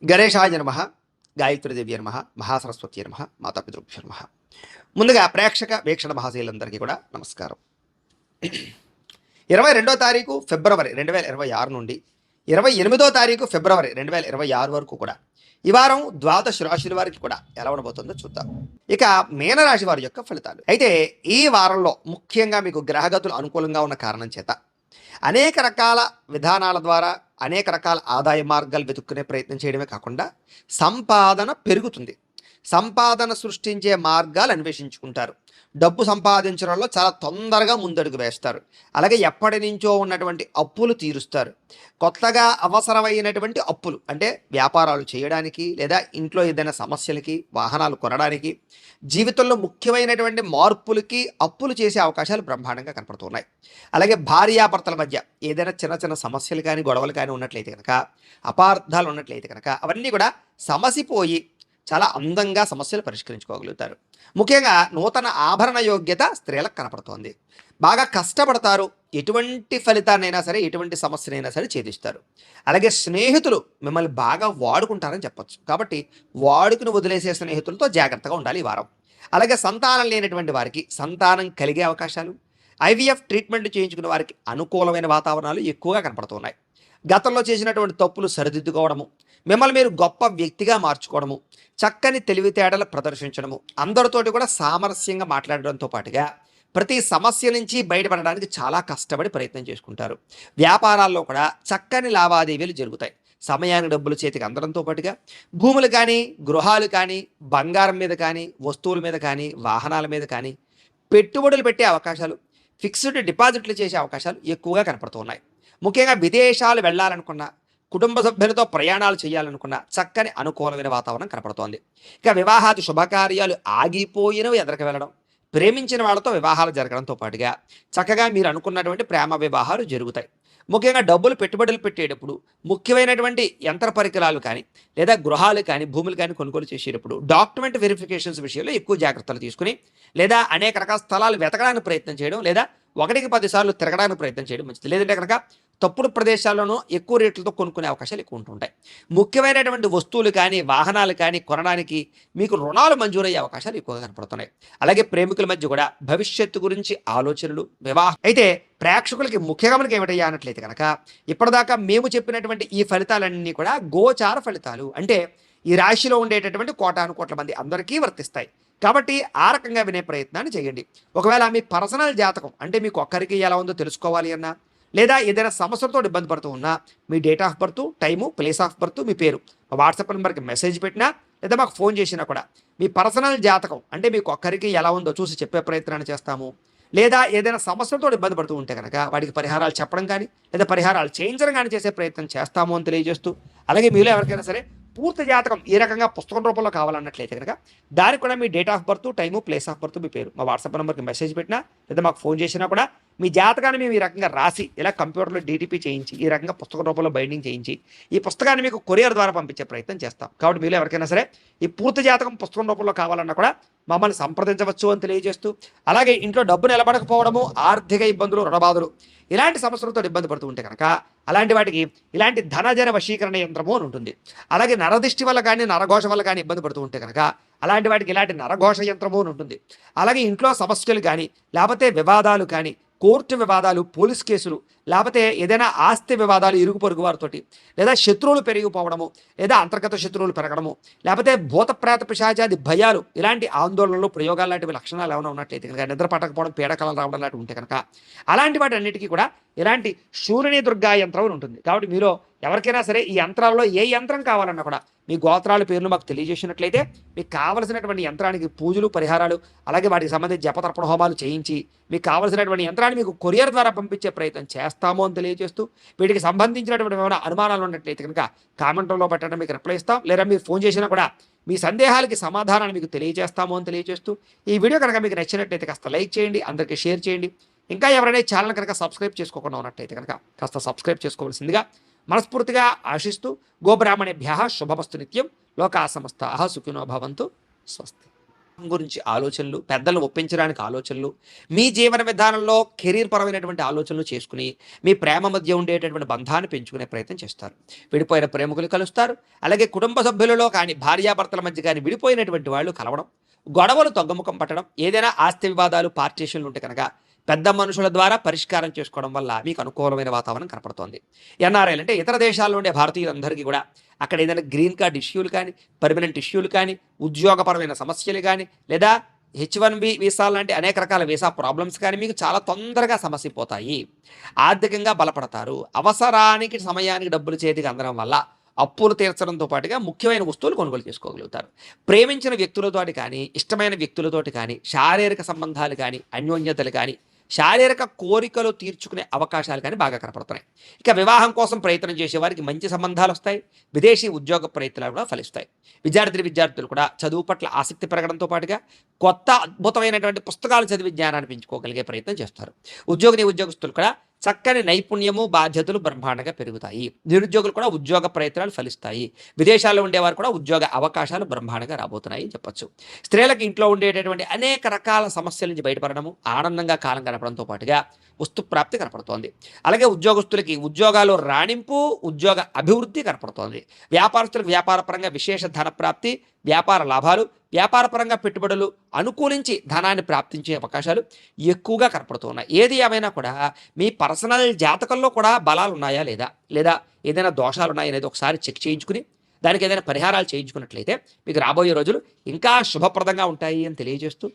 గణేశాయ నమః, గాయత్రీదేవి నమః, మహాసరస్వతి నమః, మాతాపితృభ్యో నమః. ముందుగా ప్రేక్షక వీక్షణ మహాశీలందరికీ కూడా నమస్కారం. 22వ తారీఖు ఫిబ్రవరి 2026 నుండి 28వ తారీఖు ఫిబ్రవరి 2026 వరకు కూడా ఈ వారం ద్వాదశ రాశుల వారికి కూడా ఎలా ఉండబోతుందో చూద్దాం. ఇక మీనరాశి వారి యొక్క ఫలితాలు. అయితే ఈ వారంలో ముఖ్యంగా మీకు గ్రహగతులు అనుకూలంగా ఉన్న కారణం చేత అనేక రకాల విధానాల ద్వారా అనేక రకాల ఆదాయ మార్గాలు వెతుక్కునే ప్రయత్నం చేయడమే కాకుండా సంపాదన పెరుగుతుంది. సంపాదన సృష్టించే మార్గాలు అన్వేషించుకుంటారు. డబ్బు సంపాదించడంలో చాలా తొందరగా ముందడుగు వేస్తారు. అలాగే ఎప్పటి నుంచో ఉన్నటువంటి అప్పులు తీరుస్తారు. కొత్తగా అవసరమైనటువంటి అప్పులు అంటే వ్యాపారాలు చేయడానికి, లేదా ఇంట్లో ఏదైనా సమస్యలకి, వాహనాలు కొనడానికి, జీవితంలో ముఖ్యమైనటువంటి మార్పులకి అప్పులు చేసే అవకాశాలు బ్రహ్మాండంగా కనపడుతున్నాయి. అలాగే భార్యాభర్తల మధ్య ఏదైనా చిన్న చిన్న సమస్యలు కానీ గొడవలు కానీ ఉన్నట్లయితే కనుక, అపార్థాలు ఉన్నట్లయితే కనుక అవన్నీ కూడా సమసిపోయి చాలా అందంగా సమస్యలు పరిష్కరించుకోగలుగుతారు. ముఖ్యంగా నూతన ఆభరణ యోగ్యత స్త్రీలకు కనపడుతోంది. బాగా కష్టపడతారు. ఎటువంటి ఫలితాన్నైనా సరే, ఎటువంటి సమస్యనైనా సరే ఛేదిస్తారు. అలాగే స్నేహితులు మిమ్మల్ని బాగా వాడుకుంటారని చెప్పొచ్చు. కాబట్టి వాడుకుని వదిలేసే స్నేహితులతో జాగ్రత్తగా ఉండాలి ఈ వారం. అలాగే సంతానం లేనటువంటి వారికి సంతానం కలిగే అవకాశాలు, ఐవీఎఫ్ ట్రీట్మెంట్ చేయించుకున్న వారికి అనుకూలమైన వాతావరణాలు ఎక్కువగా కనపడుతున్నాయి. గతంలో చేసినటువంటి తప్పులు సరిదిద్దుకోవడము, మిమ్మల్ని మీరు గొప్ప వ్యక్తిగా మార్చుకోవడము, చక్కని తెలివితేటలు ప్రదర్శించడము, అందరితోటి కూడా సామరస్యంగా మాట్లాడడంతో పాటుగా ప్రతి సమస్య నుంచి బయటపడడానికి చాలా కష్టపడి ప్రయత్నం చేసుకుంటారు. వ్యాపారాల్లో కూడా చక్కని లావాదేవీలు జరుగుతాయి. సమయానికి డబ్బులు చేతికి అందడంతో పాటుగా భూములు కానీ, గృహాలు కానీ, బంగారం మీద కానీ, వస్తువుల మీద కానీ, వాహనాల మీద కానీ పెట్టుబడులు పెట్టే అవకాశాలు, ఫిక్స్డ్ డిపాజిట్లు చేసే అవకాశాలు ఎక్కువగా కనపడుతున్నాయి. ముఖ్యంగా విదేశాలు వెళ్ళాలనుకున్నా, కుటుంబ సభ్యులతో ప్రయాణాలు చేయాలనుకున్న చక్కని అనుకూలమైన వాతావరణం కనపడుతోంది. ఇక వివాహాది శుభకార్యాలు ఆగిపోయినవి ఎదరికి వెళ్ళడం, ప్రేమించిన వాళ్ళతో వివాహాలు జరగడంతో పాటుగా చక్కగా మీరు అనుకున్నటువంటి ప్రేమ వివాహాలు జరుగుతాయి. ముఖ్యంగా డబ్బులు పెట్టుబడులు పెట్టేటప్పుడు ముఖ్యమైనటువంటి యంత్ర పరికరాలు కానీ, లేదా గృహాలు కానీ, భూములు కానీ కొనుగోలు చేసేటప్పుడు డాక్యుమెంట్ వెరిఫికేషన్స్ విషయంలో ఎక్కువ జాగ్రత్తలు తీసుకుని, లేదా అనేక రకాల స్థలాలు వెతకడానికి ప్రయత్నం చేయడం, లేదా 1కి 10 సార్లు తిరగడానికి ప్రయత్నం చేయడం మంచిది. లేదంటే కనుక తప్పుడు ప్రదేశాల్లోనూ ఎక్కువ రేట్లతో కొనుక్కునే అవకాశాలు ఎక్కువ ఉంటుంటాయి. ముఖ్యమైనటువంటి వస్తువులు కానీ, వాహనాలు కానీ కొనడానికి మీకు రుణాలు మంజూరయ్యే అవకాశాలు ఎక్కువగా కనపడుతున్నాయి. అలాగే ప్రేమికుల మధ్య కూడా భవిష్యత్తు గురించి ఆలోచనలు, వివాహం. అయితే ప్రేక్షకులకి ముఖ్యంగా మనకి ఏమిటయ్యా అన్నట్లయితే కనుక, ఇప్పటిదాకా మేము చెప్పినటువంటి ఈ ఫలితాలన్నీ కూడా గోచార ఫలితాలు. అంటే ఈ రాశిలో ఉండేటటువంటి కోటాను కోట్ల మంది అందరికీ వర్తిస్తాయి. కాబట్టి ఆ రకంగా వినే ప్రయత్నాన్ని చేయండి. ఒకవేళ మీ పర్సనల్ జాతకం అంటే మీకు ఒక్కరికి ఎలా ఉందో తెలుసుకోవాలి అన్నా, లేదా ఏదైనా సమస్యలతో ఇబ్బంది పడుతూ ఉన్నా, మీ date of birth, time, place of birth, మీ పేరు వాట్సాప్ నెంబర్కి మెసేజ్ పెట్టినా, లేదా మాకు ఫోన్ చేసినా కూడా మీ పర్సనల్ జాతకం అంటే మీకు ఒక్కరికి ఎలా ఉందో చూసి చెప్పే ప్రయత్నాన్ని చేస్తాము. లేదా ఏదైనా సమస్యలతో ఇబ్బంది పడుతూ ఉంటే కనుక వాటికి పరిహారాలు చెప్పడం కానీ, లేదా పరిహారాలు చేయించడం కానీ చేసే ప్రయత్నం చేస్తాము అని తెలియజేస్తూ, అలాగే మీలో ఎవరికైనా సరే పూర్తి జాతకం ఈ రకంగా పుస్తకం రూపంలో కావాలన్నట్లయితే కనుక దానికి కూడా మీ date of birth, time, place of birth, మీ పేరు మా వాట్సాప్ నెంబర్కి మెసేజ్ పెట్టినా, లేదా మాకు ఫోన్ చేసినా కూడా మీ జాతకాన్ని మేము ఈ రకంగా రాసి, ఇలా కంప్యూటర్లో డీటీపీ చేయించి, ఈ రకంగా పుస్తక రూపంలో బైండింగ్ చేయించి ఈ పుస్తకాన్ని మీకు కొరియర్ ద్వారా పంపించే ప్రయత్నం చేస్తాం. కాబట్టి మీలో ఎవరికైనా సరే ఈ పూర్తి జాతకం పుస్తకం రూపంలో కావాలన్నా కూడా మమ్మల్ని సంప్రదించవచ్చు అని తెలియజేస్తూ, అలాగే ఇంట్లో డబ్బు నిలబడకపోవడము, ఆర్థిక ఇబ్బందులు, రుణబాధలు ఇలాంటి సమస్యలతో ఇబ్బంది పడుతూ ఉంటే కనుక అలాంటి వాటికి ఇలాంటి ధనజన వశీకరణ యంత్రము అని ఉంటుంది. అలాగే నరదిష్టి వల్ల కానీ, నరఘోష వల్ల కానీ ఇబ్బంది పడుతూ ఉంటే కనుక అలాంటి వాటికి ఇలాంటి నరఘోష యంత్రము అని ఉంటుంది. అలాగే ఇంట్లో సమస్యలు కానీ, లేకపోతే వివాదాలు కానీ, కోర్టు వివాదాలు, పోలీస్ కేసులు, లేకపోతే ఏదైనా ఆస్తి వివాదాలు ఇరుగు పొరుగు వారితోటి, లేదా శత్రువులు పెరిగిపోవడము, లేదా అంతర్గత శత్రువులు పెరగడము, లేకపోతే భూత ప్రేత పిశాచాది భయాలు, ఇలాంటి ఆందోళనలు, ప్రయోగాలు లాంటివి లక్షణాలు ఏమైనా ఉన్నట్లయితే కనుక, నిద్ర పట్టకపోవడం, పీడకలలు రావడం లాంటివి ఉంటే కనుక అలాంటి వాటి అన్నిటికీ కూడా ఇలాంటి శూలిని దుర్గా యంత్రం ఉంటుంది. కాబట్టి మీలో ఎవరికైనా సరే ఈ యంత్రాల్లో ఏ యంత్రం కావాలన్నా కూడా మీ గోత్రాల పేర్లు మాకు తెలియజేసినట్లయితే మీకు కావలసినటువంటి యంత్రానికి పూజలు, పరిహారాలు, అలాగే వాటికి సంబంధించి జపతర్పణ హోమాలు చేయించి మీకు కావలసినటువంటి యంత్రాన్ని మీకు కొరియర్ ద్వారా పంపించే ప్రయత్నం చేస్తాము అని తెలియజేస్తూ, వీటికి సంబంధించినటువంటి ఏమైనా అనుమానాలు ఉన్నట్లయితే కనుక కామెంట్లో పెట్టడం మీకు రిప్లై ఇస్తాం. లేదా మీరు ఫోన్ చేసినా కూడా మీ సందేహాలకి సమాధానాన్ని మీకు తెలియజేస్తాము అని తెలియజేస్తూ, ఈ వీడియో కనుక మీకు నచ్చినట్లయితే కాస్త లైక్ చేయండి, అందరికీ షేర్ చేయండి. ఇంకా ఎవరైనా ఛానల్ కనుక సబ్స్క్రైబ్ చేసుకోకుండా ఉన్నట్లయితే కనుక కాస్త సబ్స్క్రైబ్ చేసుకోవాల్సిందిగా మనస్ఫూర్తిగా ఆశిస్తూ, గోబ్రాహ్మణేభ్యః శుభమస్తు నిత్యం, లోకా సమస్తాః సుఖినో భవంతు. స్వస్తి. గురించి ఆలోచనలు, పెద్దలను ఒప్పించడానికి ఆలోచనలు, మీ జీవన విధానంలో కెరీర్ పరమైనటువంటి ఆలోచనలు చేసుకుని, మీ ప్రేమ మధ్య ఉండేటటువంటి బంధాన్ని పెంచుకునే ప్రయత్నం చేస్తారు. విడిపోయిన ప్రేమికులు కలుస్తారు. అలాగే కుటుంబ సభ్యులలో కానీ, భార్యాభర్తల మధ్య కానీ విడిపోయినటువంటి వాళ్ళు కలవడం, గొడవలు తగ్గుముఖం పట్టడం, ఏదైనా ఆస్తి వివాదాలు, పార్టీషన్లు ఉంటే కనుక పెద్ద మనుషుల ద్వారా పరిష్కారం చేసుకోవడం వల్ల మీకు అనుకూలమైన వాతావరణం కనపడుతోంది. ఎన్ఆర్ఐలు అంటే ఇతర దేశాల్లో ఉండే భారతీయులందరికీ కూడా అక్కడ ఏదైనా గ్రీన్ కార్డ్ ఇష్యూలు కానీ, పర్మనెంట్ ఇష్యూలు కానీ, ఉద్యోగపరమైన సమస్యలు కానీ, లేదా H1B వీసా లాంటి అనేక రకాల వీసా ప్రాబ్లమ్స్ కానీ మీకు చాలా తొందరగా సమసిపోతాయి. ఆర్థికంగా బలపడతారు. అవసరానికి సమయానికి డబ్బులు చేతికి అందడం వల్ల అప్పులు తీర్చడంతో పాటుగా ముఖ్యమైన వస్తువులు కొనుగోలు చేసుకోగలుగుతారు. ప్రేమించిన వ్యక్తులతోటి కానీ, ఇష్టమైన వ్యక్తులతోటి కానీ, శారీరక సంబంధాలు కానీ, అన్యోన్యతలు కానీ, శారీరక కోరికలు తీర్చుకునే అవకాశాలు కానీ బాగా కనపడుతున్నాయి. ఇక వివాహం కోసం ప్రయత్నం చేసే వారికి మంచి సంబంధాలు వస్తాయి. విదేశీ ఉద్యోగ ప్రయత్నాలు కూడా ఫలిస్తాయి. విద్యార్థులు కూడా చదువు పట్ల ఆసక్తి పెరగడంతో పాటుగా కొత్త అద్భుతమైనటువంటి పుస్తకాలు చదివి జ్ఞానాన్ని పెంచుకోగలిగే ప్రయత్నం చేస్తారు. ఉద్యోగస్తులు కూడా చక్కని నైపుణ్యము, బాధ్యతలు బ్రహ్మాండంగా పెరుగుతాయి. నిరుద్యోగులు కూడా ఉద్యోగ ప్రయత్నాలు ఫలిస్తాయి. విదేశాల్లో ఉండేవారు కూడా ఉద్యోగ అవకాశాలు బ్రహ్మాండంగా రాబోతున్నాయి అని చెప్పొచ్చు. స్త్రీలకు ఇంట్లో ఉండేటటువంటి అనేక రకాల సమస్యల నుంచి బయటపడడము, ఆనందంగా కాలం గడపడంతో పాటుగా వస్తు ప్రాప్తి కనపడుతోంది. అలాగే ఉద్యోగస్తులకి ఉద్యోగాలు రాణింపు, ఉద్యోగ అభివృద్ధి కనపడుతోంది. వ్యాపారస్తులకు వ్యాపారపరంగా విశేష ధన ప్రాప్తి, వ్యాపార లాభాలు, వ్యాపారపరంగా పెట్టుబడులు అనుకూలించి ధనాన్ని ప్రాప్తించే అవకాశాలు ఎక్కువగా కనపడుతున్నాయి. ఏది ఏమైనా కూడా మీ పర్సనల్ జాతకంలో కూడా బలాలు ఉన్నాయా లేదా ఏదైనా దోషాలు ఉన్నాయా అనేది ఒకసారి చెక్ చేయించుకుని దానికి ఏదైనా పరిహారాలు చేయించుకున్నట్లయితే మీకు రాబోయే రోజులు ఇంకా శుభప్రదంగా ఉంటాయి అని తెలియజేస్తూ